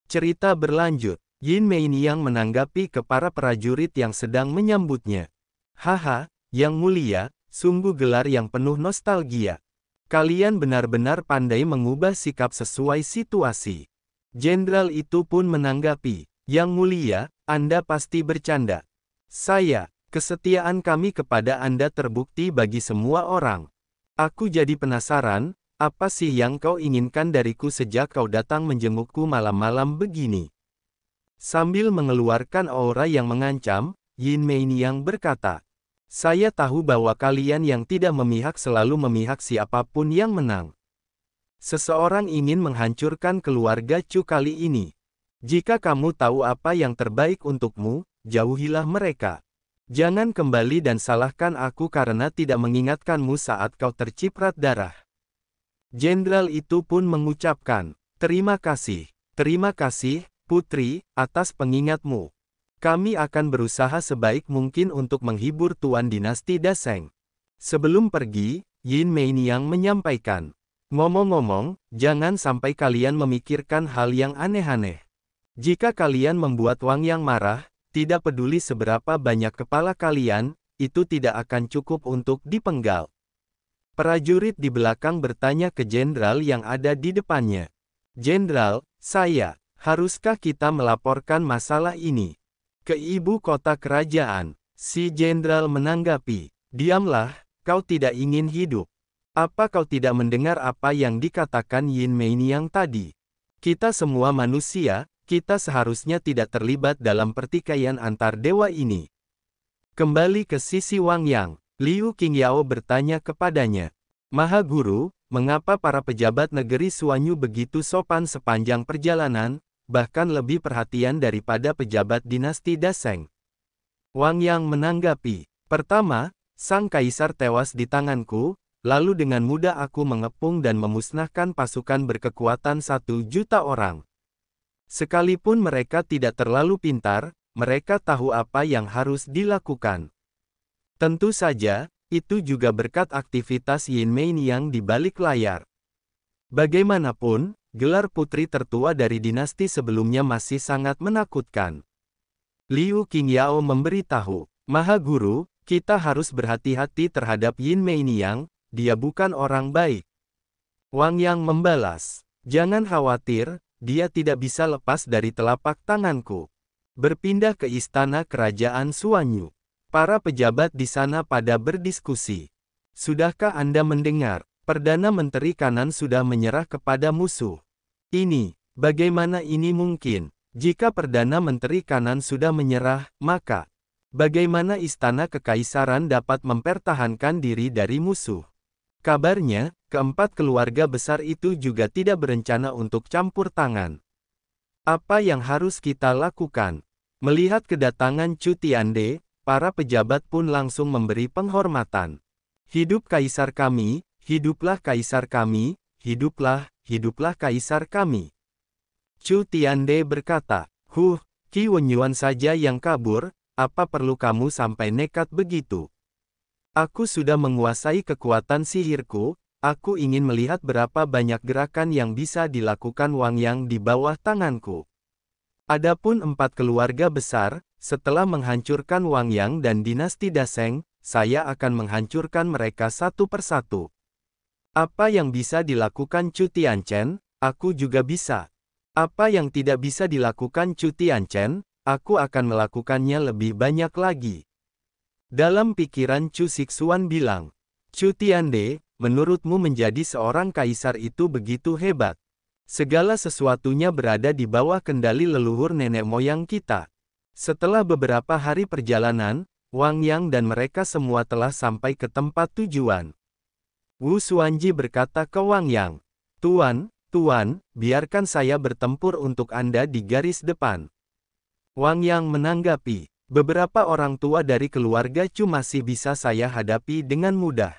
Cerita berlanjut. Yin Meiniang menanggapi ke para prajurit yang sedang menyambutnya. Haha, Yang Mulia, sungguh gelar yang penuh nostalgia. Kalian benar-benar pandai mengubah sikap sesuai situasi. Jenderal itu pun menanggapi, Yang Mulia, Anda pasti bercanda. Kesetiaan kami kepada Anda terbukti bagi semua orang. Aku jadi penasaran, apa sih yang kau inginkan dariku sejak kau datang menjengukku malam-malam begini? Sambil mengeluarkan aura yang mengancam, Yin Meiniang berkata, saya tahu bahwa kalian yang tidak memihak selalu memihak siapapun yang menang. Seseorang ingin menghancurkan keluarga Chu kali ini. Jika kamu tahu apa yang terbaik untukmu, jauhilah mereka. Jangan kembali dan salahkan aku karena tidak mengingatkanmu saat kau terciprat darah. Jenderal itu pun mengucapkan, terima kasih, Putri, atas pengingatmu. Kami akan berusaha sebaik mungkin untuk menghibur Tuan Dinasti Daseng. Sebelum pergi, Yin Meiniang menyampaikan, ngomong-ngomong, jangan sampai kalian memikirkan hal yang aneh-aneh. Jika kalian membuat Wang Yang marah, tidak peduli seberapa banyak kepala kalian, itu tidak akan cukup untuk dipenggal. Prajurit di belakang bertanya ke jenderal yang ada di depannya. Jenderal, haruskah kita melaporkan masalah ini ke ibu kota kerajaan? Si jenderal menanggapi, diamlah, kau tidak ingin hidup. Apa kau tidak mendengar apa yang dikatakan Yin Meiniang tadi? Kita semua manusia, kita seharusnya tidak terlibat dalam pertikaian antar dewa ini. Kembali ke sisi Wang Yang, Liu Qingyao bertanya kepadanya, Maha Guru, mengapa para pejabat negeri Suanyu begitu sopan sepanjang perjalanan, bahkan lebih perhatian daripada pejabat dinasti Daseng? Wang Yang menanggapi, pertama, sang kaisar tewas di tanganku, lalu dengan mudah aku mengepung dan memusnahkan pasukan berkekuatan 1 juta orang. Sekalipun mereka tidak terlalu pintar, mereka tahu apa yang harus dilakukan. Tentu saja, itu juga berkat aktivitas Yin Meiniang di balik layar. Bagaimanapun, gelar putri tertua dari dinasti sebelumnya masih sangat menakutkan. Liu Qingyao memberitahu, Maha Guru, kita harus berhati-hati terhadap Yin Meiniang, dia bukan orang baik. Wang Yang membalas, jangan khawatir, dia tidak bisa lepas dari telapak tanganku. Berpindah ke istana kerajaan Suanyu. Para pejabat di sana pada berdiskusi. Sudahkah Anda mendengar? Perdana Menteri Kanan sudah menyerah kepada musuh. Bagaimana ini mungkin? Jika Perdana Menteri Kanan sudah menyerah, maka bagaimana istana kekaisaran dapat mempertahankan diri dari musuh? Kabarnya, keempat keluarga besar itu juga tidak berencana untuk campur tangan. Apa yang harus kita lakukan? Melihat kedatangan Chu Tiande, para pejabat pun langsung memberi penghormatan. Hidup kaisar kami, hiduplah kaisar kami, hiduplah kaisar kami. Chu Tiande berkata, Qi Wenyuan saja yang kabur, apa perlu kamu sampai nekat begitu? Aku sudah menguasai kekuatan sihirku, aku ingin melihat berapa banyak gerakan yang bisa dilakukan Wang Yang di bawah tanganku. Adapun 4 keluarga besar, setelah menghancurkan Wang Yang dan dinasti Daseng, saya akan menghancurkan mereka satu persatu. Apa yang bisa dilakukan Chu Tianchen, aku juga bisa. Apa yang tidak bisa dilakukan Chu Tianchen, aku akan melakukannya lebih banyak lagi. Dalam pikiran Chu Sixuan bilang, Chu Tiande, menurutmu menjadi seorang kaisar itu begitu hebat. Segala sesuatunya berada di bawah kendali leluhur nenek moyang kita. Setelah beberapa hari perjalanan, Wang Yang dan mereka semua telah sampai ke tempat tujuan. Wu Xuanji berkata ke Wang Yang, Tuan, biarkan saya bertempur untuk Anda di garis depan. Wang Yang menanggapi, beberapa orang tua dari keluarga Chu masih bisa saya hadapi dengan mudah.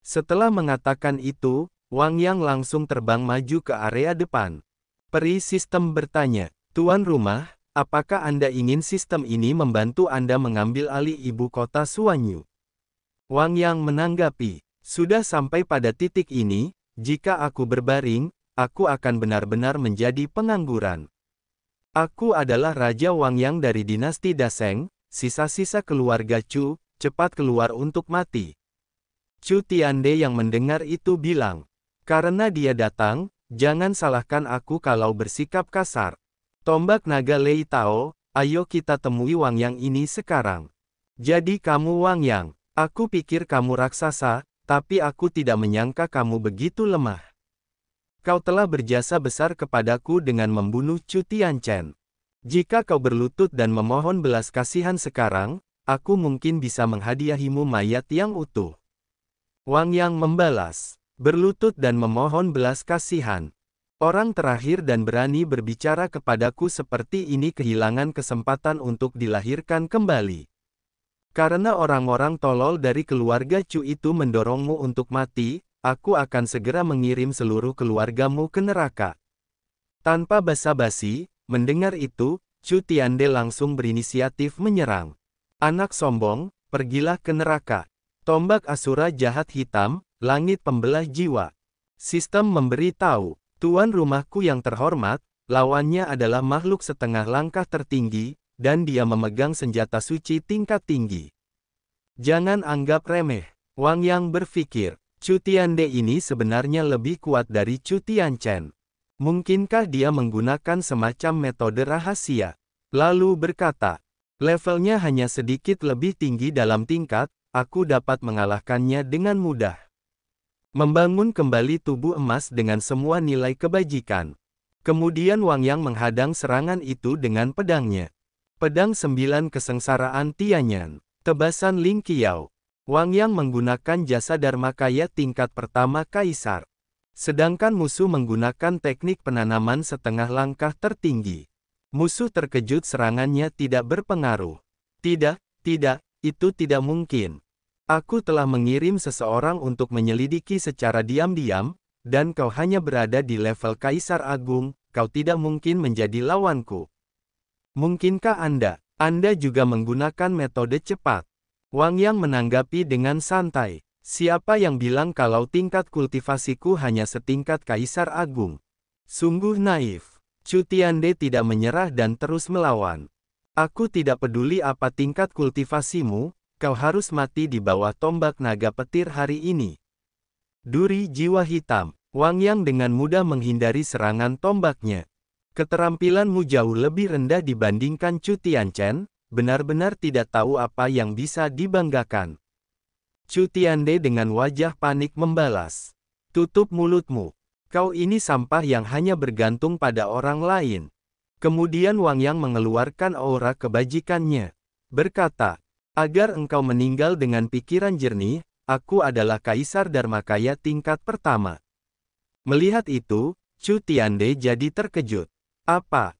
Setelah mengatakan itu, Wang Yang langsung terbang maju ke area depan. Peri sistem bertanya, Tuan rumah, apakah Anda ingin sistem ini membantu Anda mengambil alih ibu kota Suanyu? Wang Yang menanggapi, sudah sampai pada titik ini, jika aku berbaring, aku akan benar-benar menjadi pengangguran. Aku adalah Raja Wangyang dari dinasti Daseng, sisa-sisa keluarga Chu, cepat keluar untuk mati. Chu Tiande yang mendengar itu bilang, karena dia datang, jangan salahkan aku kalau bersikap kasar. Tombak naga Lei Tao, ayo kita temui Wangyang ini sekarang. Jadi kamu Wangyang, aku pikir kamu raksasa, tapi aku tidak menyangka kamu begitu lemah. Kau telah berjasa besar kepadaku dengan membunuh Chu Tianchen. Jika kau berlutut dan memohon belas kasihan sekarang, aku mungkin bisa menghadiahimu mayat yang utuh. Wangyang membalas, berlutut dan memohon belas kasihan. Orang terakhir dan berani berbicara kepadaku seperti ini kehilangan kesempatan untuk dilahirkan kembali. Karena orang-orang tolol dari keluarga Chu itu mendorongmu untuk mati, aku akan segera mengirim seluruh keluargamu ke neraka. Tanpa basa-basi, mendengar itu, Chu Tiande langsung berinisiatif menyerang. Anak sombong, pergilah ke neraka. Tombak Asura jahat hitam, langit pembelah jiwa. Sistem memberi tahu, tuan rumahku yang terhormat, lawannya adalah makhluk setengah langkah tertinggi, dan dia memegang senjata suci tingkat tinggi. Jangan anggap remeh, Wangyang berpikir. Chu Tiande ini sebenarnya lebih kuat dari Chu Tianchen. Mungkinkah dia menggunakan semacam metode rahasia? Lalu berkata, levelnya hanya sedikit lebih tinggi dalam tingkat, aku dapat mengalahkannya dengan mudah. Membangun kembali tubuh emas dengan semua nilai kebajikan. Kemudian Wangyang menghadang serangan itu dengan pedangnya. Pedang 9 kesengsaraan Tianyan. Tebasan Ling Qiao. Wangyang menggunakan jasa Dharmakaya tingkat pertama Kaisar. Sedangkan musuh menggunakan teknik penanaman setengah langkah tertinggi. Musuh terkejut serangannya tidak berpengaruh. Tidak, itu tidak mungkin. Aku telah mengirim seseorang untuk menyelidiki secara diam-diam, dan kau hanya berada di level Kaisar Agung, kau tidak mungkin menjadi lawanku. Mungkinkah Anda juga menggunakan metode cepat? Wangyang menanggapi dengan santai. Siapa yang bilang kalau tingkat kultivasiku hanya setingkat Kaisar Agung? Sungguh naif. Chu Tiande tidak menyerah dan terus melawan. Aku tidak peduli apa tingkat kultivasimu, kau harus mati di bawah tombak naga petir hari ini. Duri jiwa hitam. Wangyang dengan mudah menghindari serangan tombaknya. Keterampilanmu jauh lebih rendah dibandingkan Chu Tianchen. Benar-benar tidak tahu apa yang bisa dibanggakan. Chu Tiande dengan wajah panik membalas. Tutup mulutmu. Kau ini sampah yang hanya bergantung pada orang lain. Kemudian Wangyang mengeluarkan aura kebajikannya. Berkata, agar engkau meninggal dengan pikiran jernih, aku adalah Kaisar Dharmakaya tingkat pertama. Melihat itu, Chu Tiande jadi terkejut. Apa,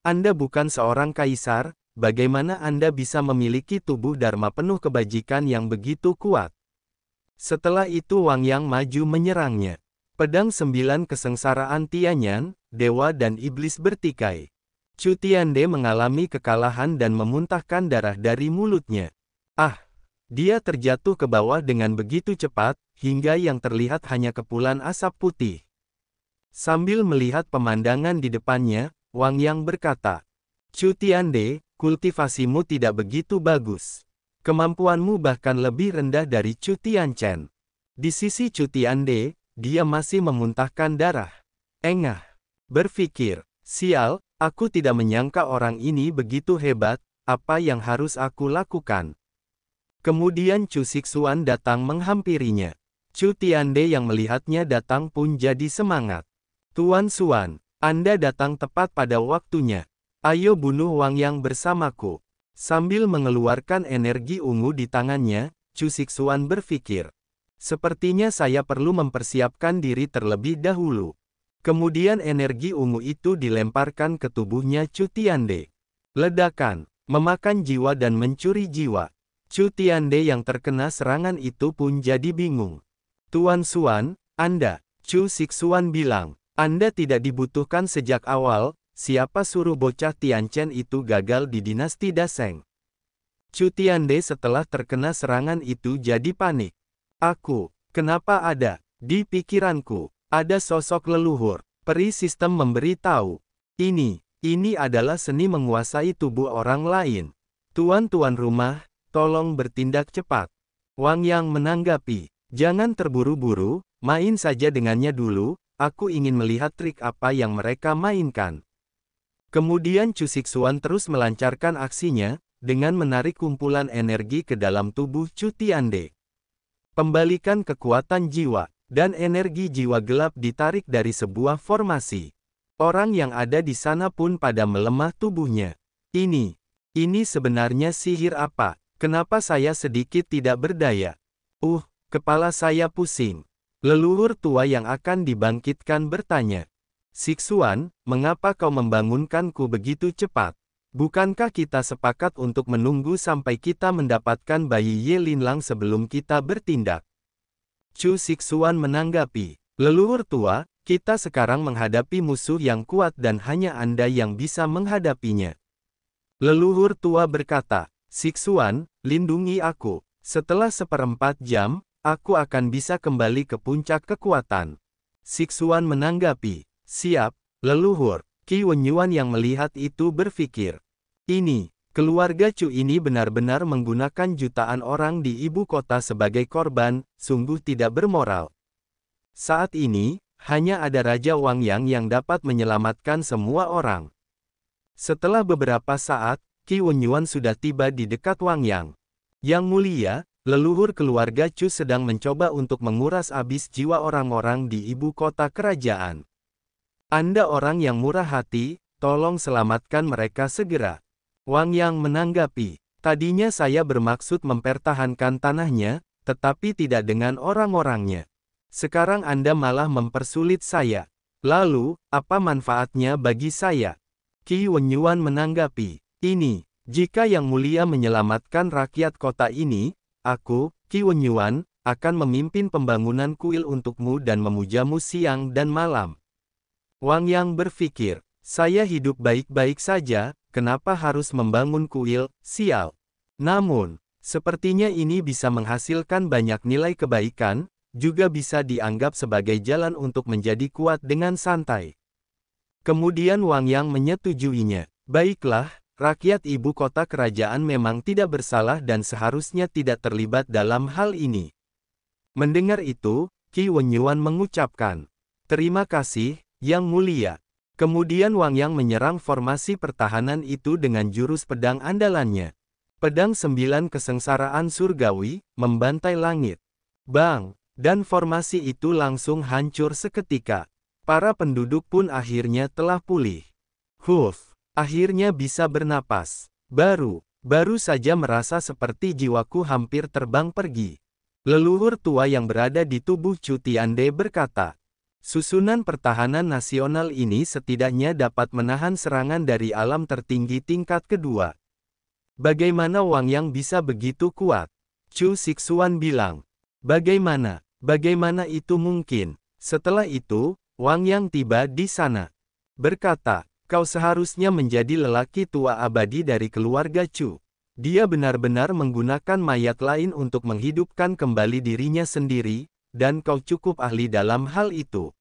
Anda bukan seorang kaisar? Bagaimana Anda bisa memiliki tubuh Dharma penuh kebajikan yang begitu kuat? Setelah itu Wangyang maju menyerangnya. Pedang 9 kesengsaraan Tianyan, dewa dan iblis bertikai. Chu Tiande mengalami kekalahan dan memuntahkan darah dari mulutnya. Dia terjatuh ke bawah dengan begitu cepat, hingga yang terlihat hanya kepulan asap putih. Sambil melihat pemandangan di depannya, Wangyang berkata, Chu Tiande, kultivasimu tidak begitu bagus. Kemampuanmu bahkan lebih rendah dari Chu Tianchen. Di sisi Chu Tiande, dia masih memuntahkan darah. Engah. Berpikir, sial, aku tidak menyangka orang ini begitu hebat, apa yang harus aku lakukan? Kemudian Chu Sixuan datang menghampirinya. Chu Tiande yang melihatnya datang pun jadi semangat. Tuan Xuan, Anda datang tepat pada waktunya. Ayo bunuh Wangyang bersamaku. Sambil mengeluarkan energi ungu di tangannya, Chu Sixuan berpikir. Sepertinya saya perlu mempersiapkan diri terlebih dahulu. Kemudian energi ungu itu dilemparkan ke tubuhnya Chu Tiande. Ledakan, memakan jiwa dan mencuri jiwa. Chu Tiande yang terkena serangan itu pun jadi bingung. Tuan Xuan, Anda, Chu Sixuan bilang, Anda tidak dibutuhkan sejak awal. Siapa suruh bocah Tianchen itu gagal di dinasti Daseng? Chu Tiande setelah terkena serangan itu jadi panik. Kenapa ada? Di pikiranku, ada sosok leluhur. Peri sistem memberi tahu. Ini adalah seni menguasai tubuh orang lain. Tuan-tuan rumah, tolong bertindak cepat. Wang Yang menanggapi, jangan terburu-buru, main saja dengannya dulu, aku ingin melihat trik apa yang mereka mainkan. Kemudian Chu Sixuan terus melancarkan aksinya, dengan menarik kumpulan energi ke dalam tubuh Chu Tiande. Pembalikan kekuatan jiwa, dan energi jiwa gelap ditarik dari sebuah formasi. Orang yang ada di sana pun pada melemah tubuhnya. Ini sebenarnya sihir apa? Kenapa saya sedikit tidak berdaya? Kepala saya pusing. Leluhur tua yang akan dibangkitkan bertanya. Sixuan, mengapa kau membangunkanku begitu cepat? Bukankah kita sepakat untuk menunggu sampai kita mendapatkan bayi Ye Linlang sebelum kita bertindak? Chu Sixuan menanggapi, leluhur tua, kita sekarang menghadapi musuh yang kuat dan hanya Anda yang bisa menghadapinya. Leluhur tua berkata, Sixuan, lindungi aku. Setelah 1/4 jam, aku akan bisa kembali ke puncak kekuatan. Sixuan menanggapi, siap, leluhur. Qi Wenyuan yang melihat itu berpikir, keluarga Chu ini benar-benar menggunakan jutaan orang di ibu kota sebagai korban, sungguh tidak bermoral. Saat ini, hanya ada Raja Wang Yang yang dapat menyelamatkan semua orang. Setelah beberapa saat, Qi Wenyuan sudah tiba di dekat Wang Yang. Yang mulia, leluhur keluarga Chu sedang mencoba untuk menguras habis jiwa orang-orang di ibu kota kerajaan. Anda orang yang murah hati, tolong selamatkan mereka segera. Wang Yang menanggapi, tadinya saya bermaksud mempertahankan tanahnya, tetapi tidak dengan orang-orangnya. Sekarang Anda malah mempersulit saya. Lalu, apa manfaatnya bagi saya? Qi Wenyuan menanggapi, jika Yang Mulia menyelamatkan rakyat kota ini, aku, Qi Wenyuan, akan memimpin pembangunan kuil untukmu dan memujamu siang dan malam. Wang Yang berpikir, saya hidup baik-baik saja, kenapa harus membangun kuil, sial. Namun, sepertinya ini bisa menghasilkan banyak nilai kebaikan, juga bisa dianggap sebagai jalan untuk menjadi kuat dengan santai. Kemudian Wang Yang menyetujuinya. Baiklah, rakyat ibu kota kerajaan memang tidak bersalah dan seharusnya tidak terlibat dalam hal ini. Mendengar itu, Qi Wenyuan mengucapkan, terima kasih, Yang Mulia. Kemudian Wang Yang menyerang formasi pertahanan itu dengan jurus pedang andalannya. Pedang 9 kesengsaraan surgawi, membantai langit. Bang! Dan formasi itu langsung hancur seketika. Para penduduk pun akhirnya telah pulih. Akhirnya bisa bernapas. Baru saja merasa seperti jiwaku hampir terbang pergi. Leluhur tua yang berada di tubuh Chu Tiande berkata, susunan pertahanan nasional ini setidaknya dapat menahan serangan dari alam tertinggi tingkat kedua. Bagaimana Wang Yang bisa begitu kuat? Chu Sixuan bilang, Bagaimana itu mungkin? Setelah itu, Wang Yang tiba di sana. Berkata, kau seharusnya menjadi lelaki tua abadi dari keluarga Chu. Dia benar-benar menggunakan mayat lain untuk menghidupkan kembali dirinya sendiri, dan kau cukup ahli dalam hal itu.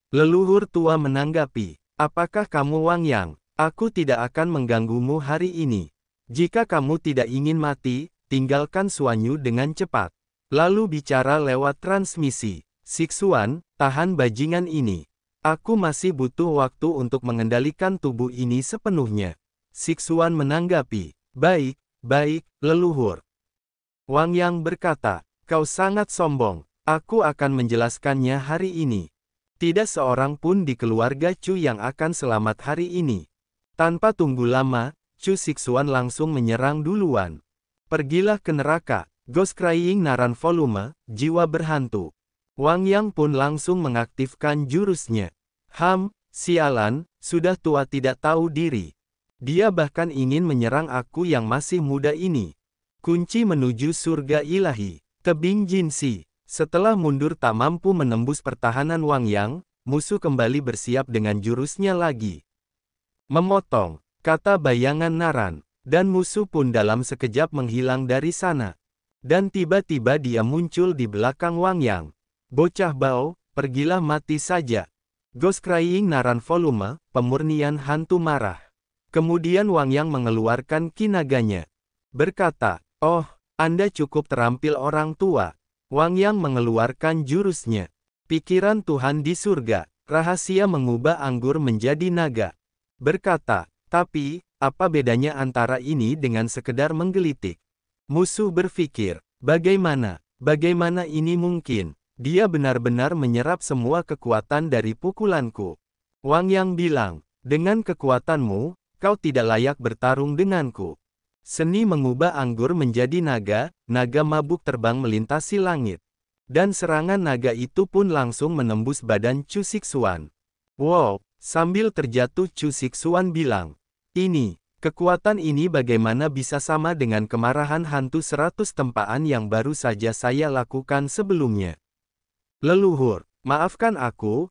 Leluhur tua menanggapi, apakah kamu Wang Yang? Aku tidak akan mengganggumu hari ini. Jika kamu tidak ingin mati, tinggalkan Suanyu dengan cepat. Lalu bicara lewat transmisi. Sixuan, tahan bajingan ini. Aku masih butuh waktu untuk mengendalikan tubuh ini sepenuhnya. Sixuan menanggapi, baik, leluhur. Wang Yang berkata, kau sangat sombong. Aku akan menjelaskannya hari ini. Tidak seorang pun di keluarga Chu yang akan selamat hari ini. Tanpa tunggu lama, Chu Sixuan langsung menyerang duluan. Pergilah ke neraka. Ghost Crying Naran Volume, Jiwa Berhantu. Wang Yang pun langsung mengaktifkan jurusnya. Sialan, sudah tua tidak tahu diri. Dia bahkan ingin menyerang aku yang masih muda ini. Kunci menuju surga ilahi. Tebing Jinsi. Setelah mundur tak mampu menembus pertahanan Wang Yang, musuh kembali bersiap dengan jurusnya lagi. Memotong, kata bayangan Naran. Dan musuh pun dalam sekejap menghilang dari sana. Dan tiba-tiba dia muncul di belakang Wang Yang. Bocah bau, pergilah mati saja. Ghost Crying Naran Volume, Pemurnian Hantu Marah. Kemudian Wang Yang mengeluarkan ki naganya. Berkata, "Oh, Anda cukup terampil orang tua." Wang Yang mengeluarkan jurusnya. Pikiran Tuhan di surga, rahasia mengubah anggur menjadi naga. Berkata, "Tapi, apa bedanya antara ini dengan sekedar menggelitik?" Musuh berpikir, bagaimana ini mungkin? Dia benar-benar menyerap semua kekuatan dari pukulanku. Wang Yang bilang, dengan kekuatanmu, kau tidak layak bertarung denganku. Seni mengubah anggur menjadi naga, naga mabuk terbang melintasi langit. Dan serangan naga itu pun langsung menembus badan Chu Sixuan. Wow, sambil terjatuh Chu Sixuan bilang, kekuatan ini bagaimana bisa sama dengan kemarahan hantu 100 tempaan yang baru saja saya lakukan sebelumnya. Leluhur, maafkan aku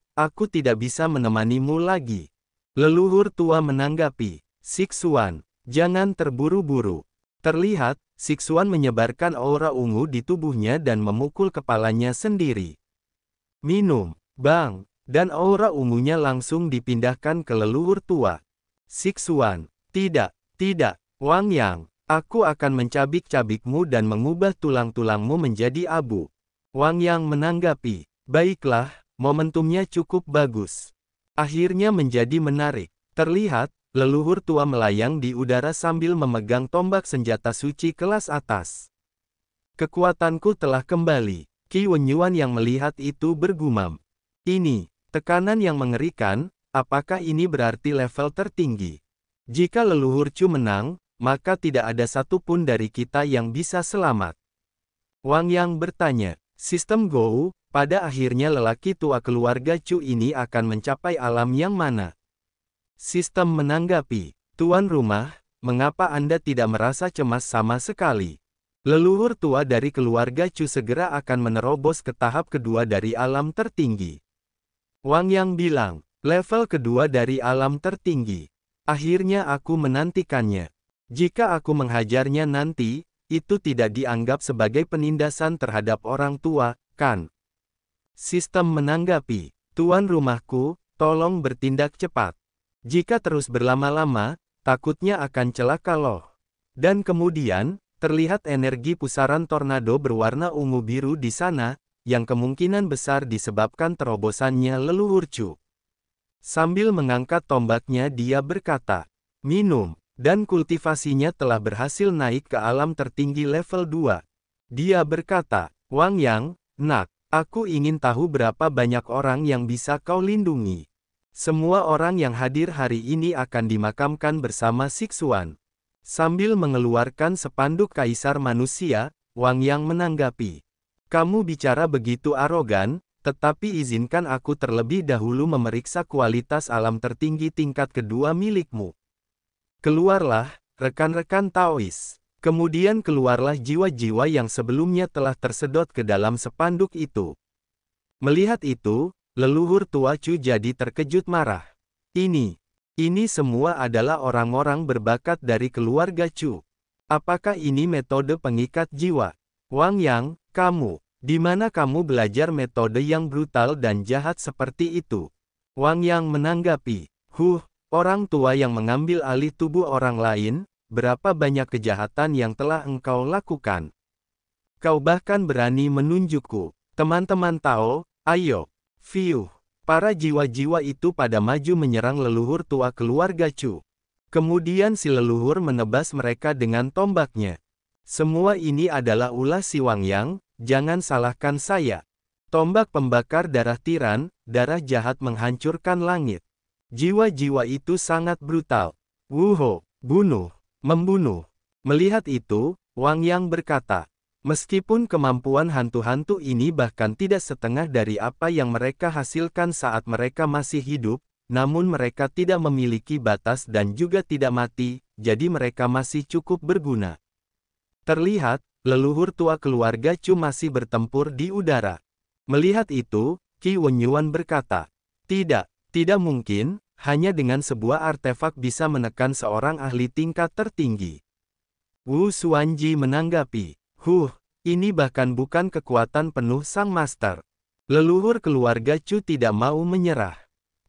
tidak bisa menemanimu lagi. Leluhur tua menanggapi, Sixuan, jangan terburu-buru. Terlihat, Sixuan menyebarkan aura ungu di tubuhnya dan memukul kepalanya sendiri. Minum, bang, dan aura ungunya langsung dipindahkan ke leluhur tua. Sixuan, tidak, Wang Yang, aku akan mencabik-cabikmu dan mengubah tulang-tulangmu menjadi abu. Wang Yang menanggapi, baiklah, momentumnya cukup bagus. Akhirnya menjadi menarik. Terlihat, leluhur tua melayang di udara sambil memegang tombak senjata suci kelas atas. Kekuatanku telah kembali. Qi Wenyuan yang melihat itu bergumam. Ini, tekanan yang mengerikan, apakah ini berarti level tertinggi? Jika leluhur Chu menang, maka tidak ada satupun dari kita yang bisa selamat. Wang Yang bertanya, sistem Gou, pada akhirnya lelaki tua keluarga Chu ini akan mencapai alam yang mana? Sistem menanggapi, Tuan rumah, mengapa Anda tidak merasa cemas sama sekali? Leluhur tua dari keluarga Chu segera akan menerobos ke tahap kedua dari alam tertinggi. Wang Yang bilang, level kedua dari alam tertinggi. Akhirnya aku menantikannya. Jika aku menghajarnya nanti, itu tidak dianggap sebagai penindasan terhadap orang tua, kan? Sistem menanggapi, Tuan rumahku, tolong bertindak cepat. Jika terus berlama-lama, takutnya akan celaka loh. Dan kemudian, terlihat energi pusaran tornado berwarna ungu biru di sana, yang kemungkinan besar disebabkan terobosannya leluhur Chu. Sambil mengangkat tombaknya dia berkata, minum. Dan kultivasinya telah berhasil naik ke alam tertinggi level 2. Dia berkata, Wang Yang, nak, aku ingin tahu berapa banyak orang yang bisa kau lindungi. Semua orang yang hadir hari ini akan dimakamkan bersama Sixuan. Sambil mengeluarkan spanduk kaisar manusia, Wang Yang menanggapi. Kamu bicara begitu arogan, tetapi izinkan aku terlebih dahulu memeriksa kualitas alam tertinggi tingkat kedua milikmu. Keluarlah, rekan-rekan Taois. Kemudian keluarlah jiwa-jiwa yang sebelumnya telah tersedot ke dalam spanduk itu. Melihat itu, leluhur tua Chu jadi terkejut marah. Ini semua adalah orang-orang berbakat dari keluarga Chu. Apakah ini metode pengikat jiwa? Wang Yang, kamu, di mana kamu belajar metode yang brutal dan jahat seperti itu? Wang Yang menanggapi, orang tua yang mengambil alih tubuh orang lain, berapa banyak kejahatan yang telah engkau lakukan? Kau bahkan berani menunjukku. Teman-teman Tao, ayo. Para jiwa-jiwa itu pada maju menyerang leluhur tua keluarga Chu. Kemudian si leluhur menebas mereka dengan tombaknya. Semua ini adalah ulah si Wang Yang, jangan salahkan saya. Tombak pembakar darah tiran, darah jahat menghancurkan langit. Jiwa-jiwa itu sangat brutal. Wuho, bunuh, membunuh. Melihat itu, Wang Yang berkata, meskipun kemampuan hantu-hantu ini bahkan tidak setengah dari apa yang mereka hasilkan saat mereka masih hidup, namun mereka tidak memiliki batas dan juga tidak mati, jadi mereka masih cukup berguna. Terlihat, leluhur tua keluarga Chu masih bertempur di udara. Melihat itu, Qi Wenyuan berkata, tidak mungkin, hanya dengan sebuah artefak bisa menekan seorang ahli tingkat tertinggi. Wu Xuanji menanggapi, ini bahkan bukan kekuatan penuh sang master. Leluhur keluarga Chu tidak mau menyerah.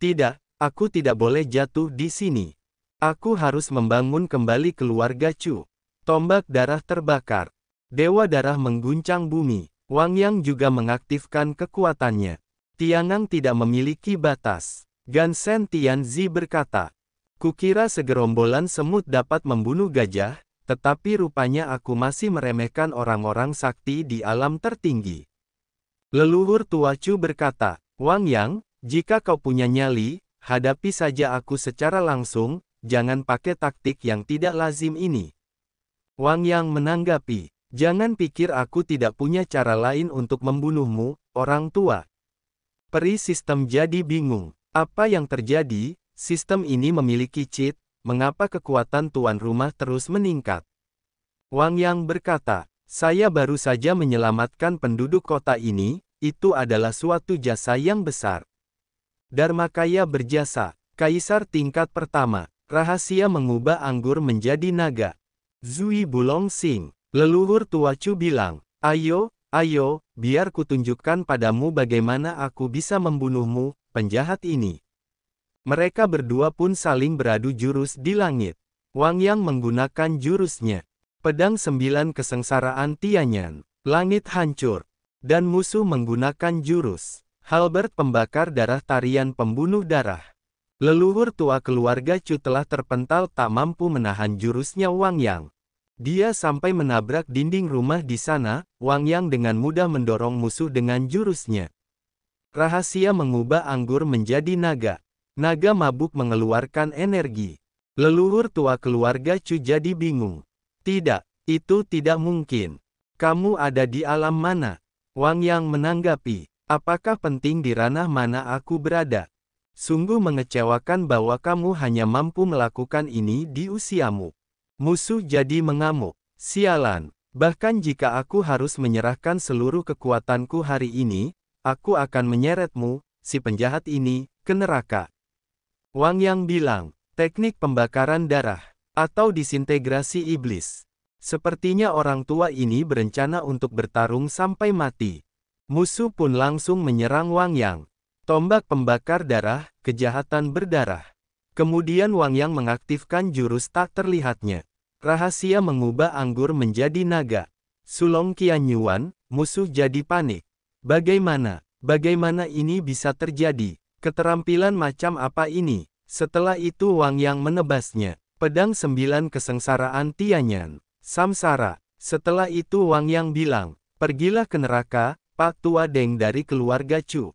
Tidak, aku tidak boleh jatuh di sini. Aku harus membangun kembali keluarga Chu. Tombak darah terbakar. Dewa darah mengguncang bumi. Wang Yang juga mengaktifkan kekuatannya. Tiangang tidak memiliki batas. Gansen Tianzi berkata, kukira segerombolan semut dapat membunuh gajah, tetapi rupanya aku masih meremehkan orang-orang sakti di alam tertinggi. Leluhur tua Chu berkata, Wang Yang, jika kau punya nyali, hadapi saja aku secara langsung, jangan pakai taktik yang tidak lazim ini. Wang Yang menanggapi, jangan pikir aku tidak punya cara lain untuk membunuhmu, orang tua. Peri sistem jadi bingung. Apa yang terjadi? Sistem ini memiliki cheat, mengapa kekuatan tuan rumah terus meningkat? Wang Yang berkata, saya baru saja menyelamatkan penduduk kota ini, itu adalah suatu jasa yang besar. Dharmakaya berjasa, Kaisar tingkat pertama, rahasia mengubah anggur menjadi naga. Zui Bulong Sing, leluhur tua Chu bilang, ayo, biar kutunjukkan padamu bagaimana aku bisa membunuhmu, penjahat ini. Mereka berdua pun saling beradu jurus di langit. Wang Yang menggunakan jurusnya. Pedang 9 kesengsaraan Tianyan. Langit hancur. Dan musuh menggunakan jurus halberd pembakar darah tarian pembunuh darah. Leluhur tua keluarga Chu telah terpental tak mampu menahan jurusnya Wang Yang. Dia sampai menabrak dinding rumah di sana. Wang Yang dengan mudah mendorong musuh dengan jurusnya. Rahasia mengubah anggur menjadi naga. Naga mabuk mengeluarkan energi. Leluhur tua keluarga Chu jadi bingung. Tidak, itu tidak mungkin. Kamu ada di alam mana? Wang Yang menanggapi, apakah penting di ranah mana aku berada? Sungguh mengecewakan bahwa kamu hanya mampu melakukan ini di usiamu. Musuh jadi mengamuk. Sialan, bahkan jika aku harus menyerahkan seluruh kekuatanku hari ini, aku akan menyeretmu, si penjahat ini, ke neraka. Wang Yang bilang, teknik pembakaran darah, atau disintegrasi iblis. Sepertinya orang tua ini berencana untuk bertarung sampai mati. Musuh pun langsung menyerang Wang Yang. Tombak pembakar darah, kejahatan berdarah. Kemudian Wang Yang mengaktifkan jurus tak terlihatnya. Rahasia mengubah anggur menjadi naga. Sulong Qian Yuan, musuh jadi panik. Bagaimana ini bisa terjadi? Keterampilan macam apa ini? Setelah itu Wang Yang menebasnya. Pedang 9 kesengsaraan Tianyan. Samsara. Setelah itu Wang Yang bilang, pergilah ke neraka, Pak Tua Deng dari keluarga Chu.